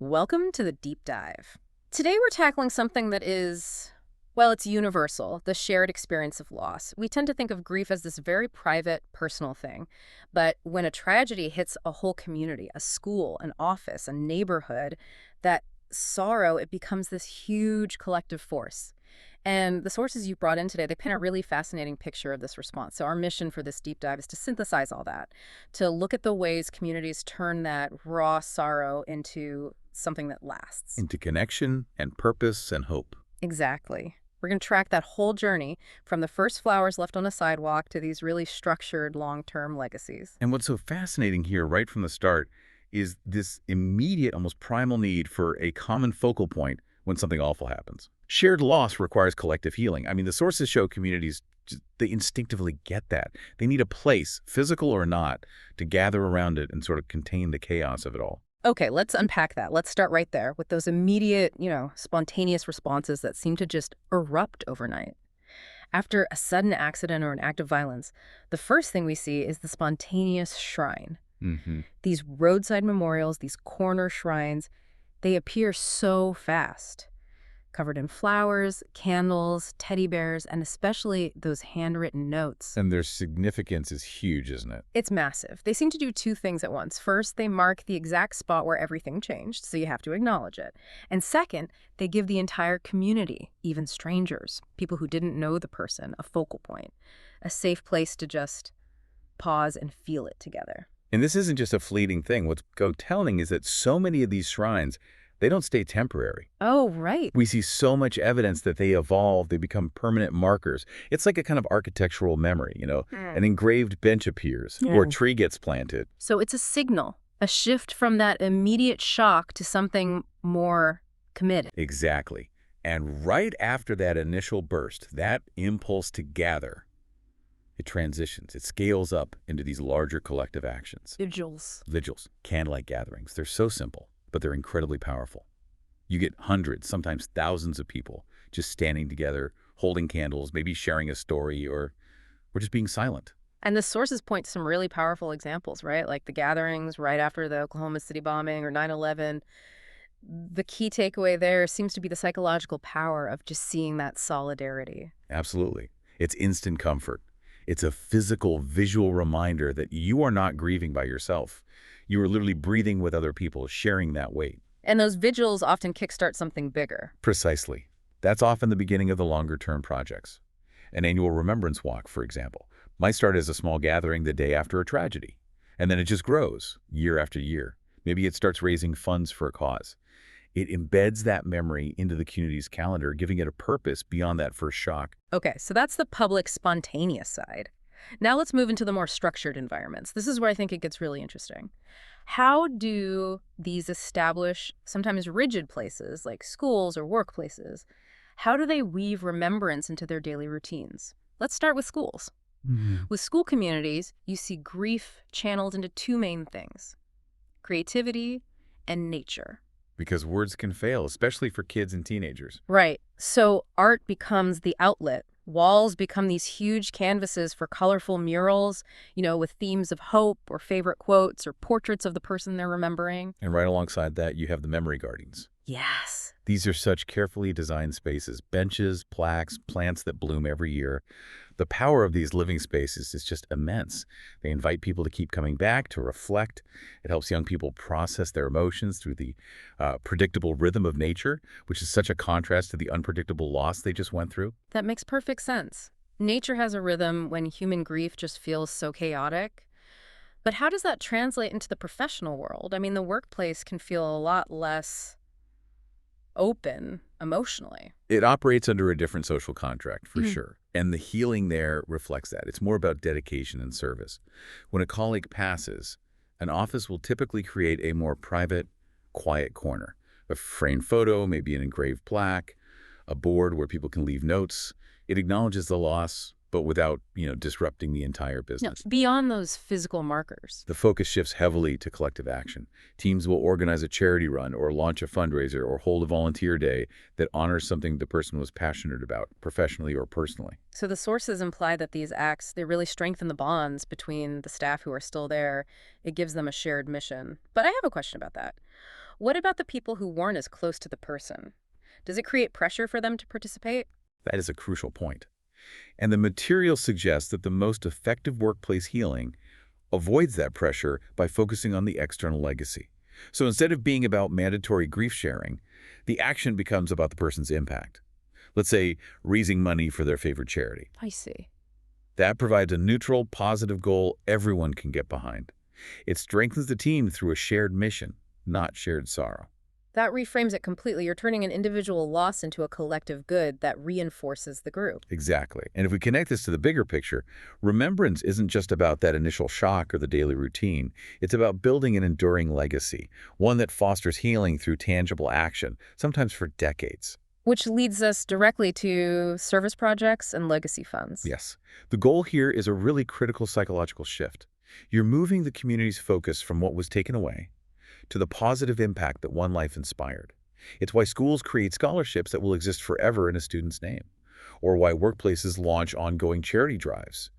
Welcome to the deep dive. Today we're tackling something that is, well, it's universal, the shared experience of loss. We tend to think of grief as this very private, personal thing. But when a tragedy hits a whole community, a school, an office, a neighborhood, that sorrow, it becomes this huge collective force. And the sources you brought in today, they paint a really fascinating picture of this response. So our mission for this deep dive is to synthesize all that, to look at the ways communities turn that raw sorrow into something that lasts. Into connection and purpose and hope. Exactly. We're going to track that whole journey from the first flowers left on a sidewalk to these really structured long-term legacies. And what's so fascinating here right from the start is this immediate, almost primal need for a common focal point when something awful happens. Shared loss requires collective healing. I mean, the sources show communities, they instinctively get that. They need a place, physical or not, to gather around it and sort of contain the chaos of it all. Okay, let's unpack that. Let's start right there with those immediate, spontaneous responses that seem to just erupt overnight. After a sudden accident or an act of violence, the first thing we see is the spontaneous shrine. These roadside memorials, these corner shrines, they appear so fast, covered in flowers, candles, teddy bears, and especially those handwritten notes. And their significance is huge, isn't it? It's massive. They seem to do two things at once. First, they mark the exact spot where everything changed, so you have to acknowledge it. And second, they give the entire community, even strangers, people who didn't know the person, a focal point, a safe place to just pause and feel it together. And this isn't just a fleeting thing. What's telling is that so many of these shrines, they don't stay temporary. Oh, right. We see so much evidence that they evolve, they become permanent markers. It's like a kind of architectural memory, An engraved bench appears, or a tree gets planted. So it's a signal, a shift from that immediate shock to something more committed. Exactly. And right after that initial burst, that impulse to gather, it transitions, it scales up into these larger collective actions. Vigils. Candlelight gatherings. They're so simple, but they're incredibly powerful. You get hundreds, sometimes thousands of people just standing together, holding candles, maybe sharing a story, or just being silent. And the sources point to some really powerful examples, right? Like the gatherings right after the Oklahoma City bombing or 9/11. The key takeaway there seems to be the psychological power of just seeing that solidarity. Absolutely. It's instant comfort. It's a physical, visual reminder that you are not grieving by yourself. You are literally breathing with other people, sharing that weight. And those vigils often kickstart something bigger. Precisely. That's often the beginning of the longer-term projects. An annual remembrance walk, for example, might start as a small gathering the day after a tragedy. And then it just grows year after year. Maybe it starts raising funds for a cause. It embeds that memory into the community's calendar, giving it a purpose beyond that first shock. Okay, so that's the public spontaneous side. Now let's move into the more structured environments. This is where I think it gets really interesting. How do these established, sometimes rigid places like schools or workplaces, how do they weave remembrance into their daily routines? Let's start with schools. With school communities, you see grief channeled into two main things: creativity and nature. Because words can fail, especially for kids and teenagers. Right. So art becomes the outlet. Walls become these huge canvases for colorful murals, with themes of hope or favorite quotes or portraits of the person they're remembering. And right alongside that, you have the memory gardens. Yes. These are such carefully designed spaces, benches, plaques, plants that bloom every year. The power of these living spaces is just immense. They invite people to keep coming back, to reflect. It helps young people process their emotions through the predictable rhythm of nature, which is such a contrast to the unpredictable loss they just went through. That makes perfect sense. Nature has a rhythm when human grief just feels so chaotic. But how does that translate into the professional world? I mean, the workplace can feel a lot less open emotionally. It operates under a different social contract, for sure. And the healing there reflects that. It's more about dedication and service. When a colleague passes, an office will typically create a more private, quiet corner. A framed photo, maybe an engraved plaque, a board where people can leave notes. It acknowledges the loss, but without, disrupting the entire No, business. beyond those physical markers. The focus shifts heavily to collective action. Teams will organize a charity run or launch a fundraiser or hold a volunteer day that honors something the person was passionate about, professionally or personally. So the sources imply that these acts, they really strengthen the bonds between the staff who are still there. It gives them a shared mission. But I have a question about that. What about the people who weren't as close to the person? Does it create pressure for them to participate? That is a crucial point. And the material suggests that the most effective workplace healing avoids that pressure by focusing on the external legacy. So instead of being about mandatory grief sharing, the action becomes about the person's impact. Let's say raising money for their favorite charity. I see. That provides a neutral, positive goal everyone can get behind. It strengthens the team through a shared mission, not shared sorrow. That reframes it completely. You're turning an individual loss into a collective good that reinforces the group. Exactly. And if we connect this to the bigger picture, remembrance isn't just about that initial shock or the daily routine. It's about building an enduring legacy, one that fosters healing through tangible action, sometimes for decades. Which leads us directly to service projects and legacy funds. Yes. The goal here is a really critical psychological shift. You're moving the community's focus from what was taken away to the positive impact that one life inspired. It's why schools create scholarships that will exist forever in a student's name, or why workplaces launch ongoing charity drives.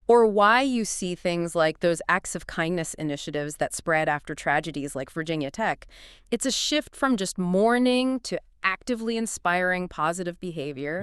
Or why you see things like those acts of kindness initiatives that spread after tragedies like Virginia Tech. It's a shift from just mourning to actively inspiring positive behavior.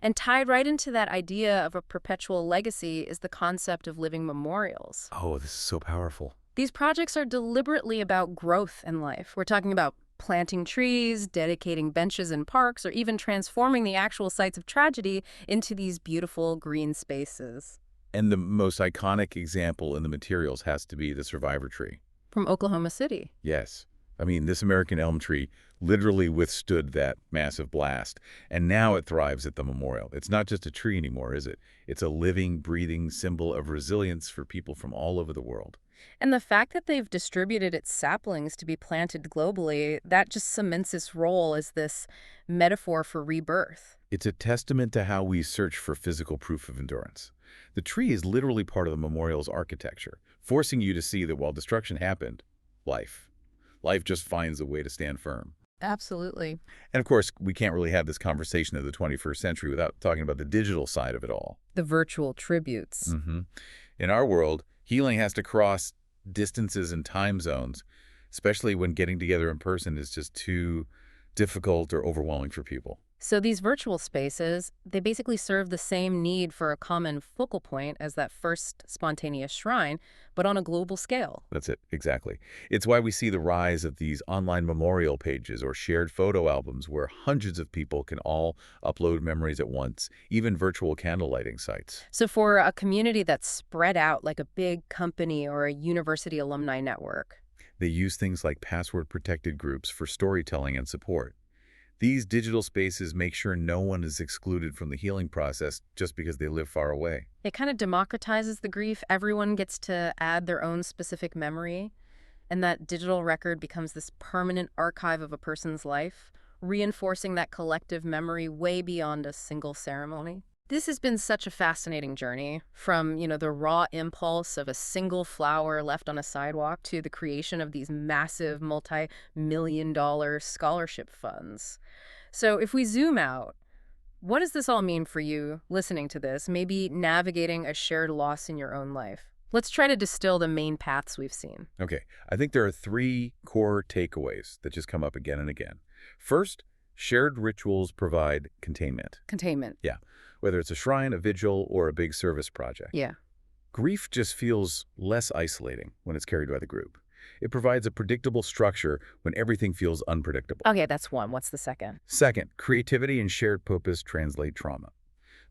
And tied right into that idea of a perpetual legacy is the concept of living memorials. Oh, this is so powerful. These projects are deliberately about growth in life. We're talking about planting trees, dedicating benches in parks, or even transforming the actual sites of tragedy into these beautiful green spaces. And the most iconic example in the materials has to be the survivor tree. From Oklahoma City. Yes. I mean, this American elm tree literally withstood that massive blast, and now it thrives at the memorial. It's not just a tree anymore, is it? It's a living, breathing symbol of resilience for people from all over the world. And the fact that they've distributed its saplings to be planted globally, that just cements its role as this metaphor for rebirth. It's a testament to how we search for physical proof of endurance. The tree is literally part of the memorial's architecture, forcing you to see that while destruction happened, life just finds a way to stand firm. Absolutely. And of course, we can't really have this conversation of the 21st century without talking about the digital side of it all. The virtual tributes. In our world, healing has to cross distances and time zones, especially when getting together in person is just too difficult or overwhelming for people. So these virtual spaces, they basically serve the same need for a common focal point as that first spontaneous shrine, but on a global scale. That's it, exactly. It's why we see the rise of these online memorial pages or shared photo albums where hundreds of people can all upload memories at once, even virtual candle lighting sites. So for a community that's spread out like a big company or a university alumni network. They use things like password-protected groups for storytelling and support. These digital spaces make sure no one is excluded from the healing process just because they live far away. It kind of democratizes the grief. Everyone gets to add their own specific memory, and that digital record becomes this permanent archive of a person's life, reinforcing that collective memory way beyond a single ceremony. This has been such a fascinating journey, from, the raw impulse of a single flower left on a sidewalk to the creation of these massive multi-million-dollar scholarship funds. So if we zoom out, what does this all mean for you listening to this, maybe navigating a shared loss in your own life? Let's try to distill the main paths we've seen. Okay, I think there are three core takeaways that just come up again and again. First, shared rituals provide containment. Containment. Yeah, whether it's a shrine, a vigil, or a big service project. Yeah. Grief just feels less isolating when it's carried by the group. It provides a predictable structure when everything feels unpredictable. Okay, that's one. What's the second? Second, creativity and shared purpose translate trauma.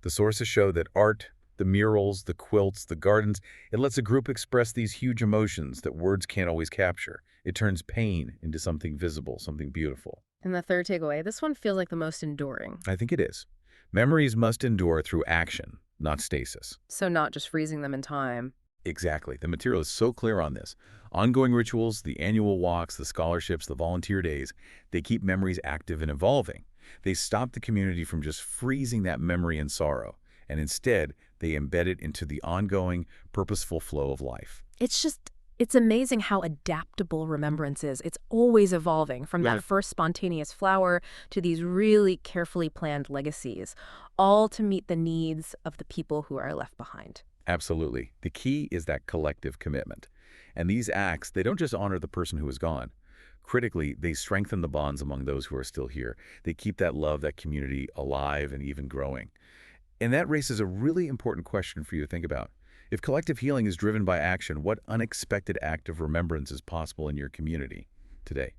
The sources show that art, the murals, the quilts, the gardens, it lets a group express these huge emotions that words can't always capture. It turns pain into something visible, something beautiful. And the third takeaway, this one feels like the most enduring. I think it is. Memories must endure through action, not stasis. So not just freezing them in time. Exactly. The material is so clear on this. Ongoing rituals, the annual walks, the scholarships, the volunteer days, they keep memories active and evolving. They stop the community from just freezing that memory in sorrow, and instead, they embed it into the ongoing, purposeful flow of life. It's amazing how adaptable remembrance is. It's always evolving, from that first spontaneous flower to these really carefully planned legacies, all to meet the needs of the people who are left behind. Absolutely. The key is that collective commitment. And these acts, they don't just honor the person who is gone, Critically, they strengthen the bonds among those who are still here. They keep that love, that community alive and even growing. And that raises a really important question for you to think about. If collective healing is driven by action, what unexpected act of remembrance is possible in your community today?